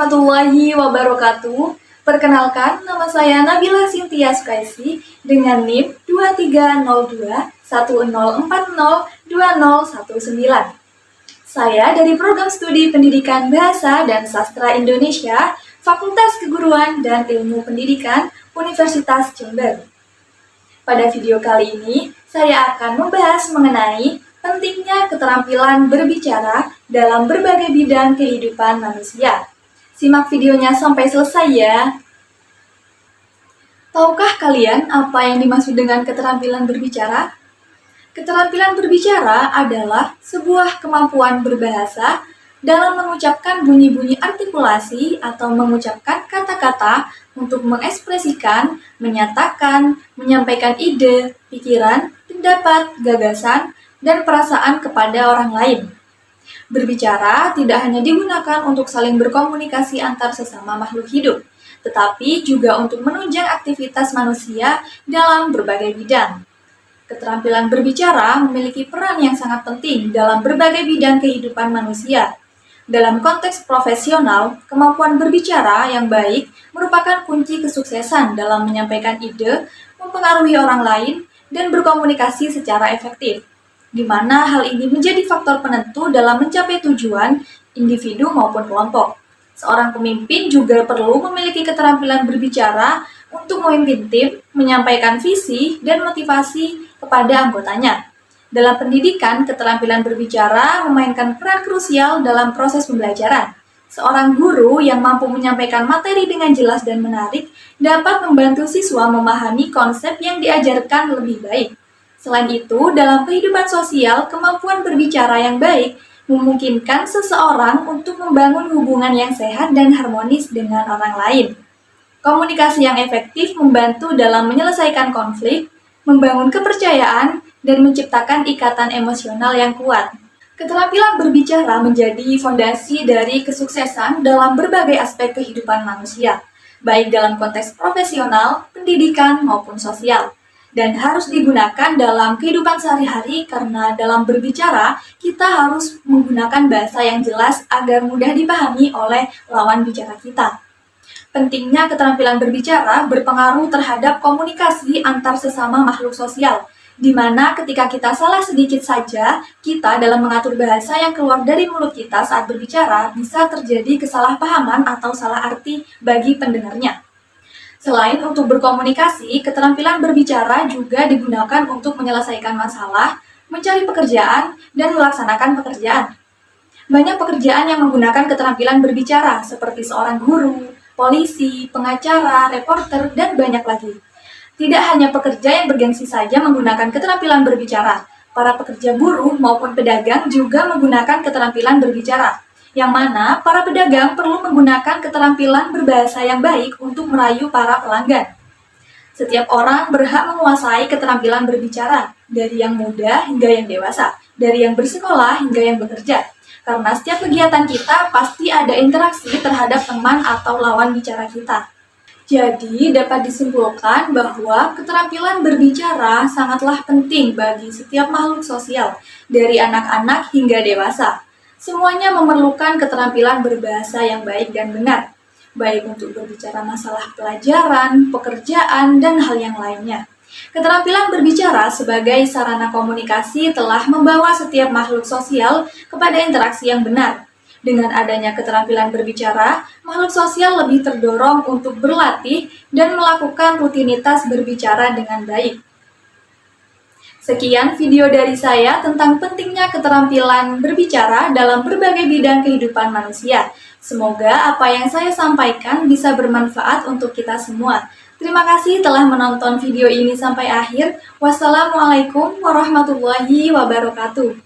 warahmatullahi wabarakatuh. Perkenalkan, nama saya Nabila Cynthia Sukaisi dengan NIM 230210402019. Saya dari Program Studi Pendidikan Bahasa dan Sastra Indonesia, Fakultas Keguruan dan Ilmu Pendidikan, Universitas Jember. Pada video kali ini, saya akan membahas mengenai pentingnya keterampilan berbicara dalam berbagai bidang kehidupan manusia. Simak videonya sampai selesai ya. Tahukah kalian apa yang dimaksud dengan keterampilan berbicara? Keterampilan berbicara adalah sebuah kemampuan berbahasa dalam mengucapkan bunyi-bunyi artikulasi atau mengucapkan kata-kata untuk mengekspresikan, menyatakan, menyampaikan ide, pikiran, pendapat, gagasan, dan perasaan kepada orang lain. Berbicara tidak hanya digunakan untuk saling berkomunikasi antar sesama makhluk hidup, tetapi juga untuk menunjang aktivitas manusia dalam berbagai bidang. Keterampilan berbicara memiliki peran yang sangat penting dalam berbagai bidang kehidupan manusia. Dalam konteks profesional, kemampuan berbicara yang baik merupakan kunci kesuksesan dalam menyampaikan ide, mempengaruhi orang lain, dan berkomunikasi secara efektif, di mana hal ini menjadi faktor penentu dalam mencapai tujuan individu maupun kelompok. Seorang pemimpin juga perlu memiliki keterampilan berbicara untuk memimpin tim, menyampaikan visi, dan motivasi kepada anggotanya. Dalam pendidikan, keterampilan berbicara memainkan peran krusial dalam proses pembelajaran. Seorang guru yang mampu menyampaikan materi dengan jelas dan menarik dapat membantu siswa memahami konsep yang diajarkan lebih baik. Selain itu, dalam kehidupan sosial, kemampuan berbicara yang baik memungkinkan seseorang untuk membangun hubungan yang sehat dan harmonis dengan orang lain. Komunikasi yang efektif membantu dalam menyelesaikan konflik, membangun kepercayaan, dan menciptakan ikatan emosional yang kuat. Keterampilan berbicara menjadi fondasi dari kesuksesan dalam berbagai aspek kehidupan manusia, baik dalam konteks profesional, pendidikan, maupun sosial, dan harus digunakan dalam kehidupan sehari-hari karena dalam berbicara, kita harus menggunakan bahasa yang jelas agar mudah dipahami oleh lawan bicara kita. Pentingnya keterampilan berbicara berpengaruh terhadap komunikasi antar sesama makhluk sosial, di mana ketika kita salah sedikit saja, kita dalam mengatur bahasa yang keluar dari mulut kita saat berbicara bisa terjadi kesalahpahaman atau salah arti bagi pendengarnya. Selain untuk berkomunikasi, keterampilan berbicara juga digunakan untuk menyelesaikan masalah, mencari pekerjaan, dan melaksanakan pekerjaan. Banyak pekerjaan yang menggunakan keterampilan berbicara, seperti seorang guru, polisi, pengacara, reporter, dan banyak lagi. Tidak hanya pekerja yang bergengsi saja menggunakan keterampilan berbicara, para pekerja buruh maupun pedagang juga menggunakan keterampilan berbicara, yang mana para pedagang perlu menggunakan keterampilan berbahasa yang baik untuk merayu para pelanggan. Setiap orang berhak menguasai keterampilan berbicara, dari yang muda hingga yang dewasa, dari yang bersekolah hingga yang bekerja. Karena setiap kegiatan kita pasti ada interaksi terhadap teman atau lawan bicara kita. Jadi, dapat disimpulkan bahwa keterampilan berbicara sangatlah penting bagi setiap makhluk sosial, dari anak-anak hingga dewasa. Semuanya memerlukan keterampilan berbahasa yang baik dan benar, baik untuk berbicara masalah pelajaran, pekerjaan, dan hal yang lainnya. Keterampilan berbicara sebagai sarana komunikasi telah membawa setiap makhluk sosial kepada interaksi yang benar. Dengan adanya keterampilan berbicara, makhluk sosial lebih terdorong untuk berlatih dan melakukan rutinitas berbicara dengan baik. Sekian video dari saya tentang pentingnya keterampilan berbicara dalam berbagai bidang kehidupan manusia. Semoga apa yang saya sampaikan bisa bermanfaat untuk kita semua. Terima kasih telah menonton video ini sampai akhir. Wassalamualaikum warahmatullahi wabarakatuh.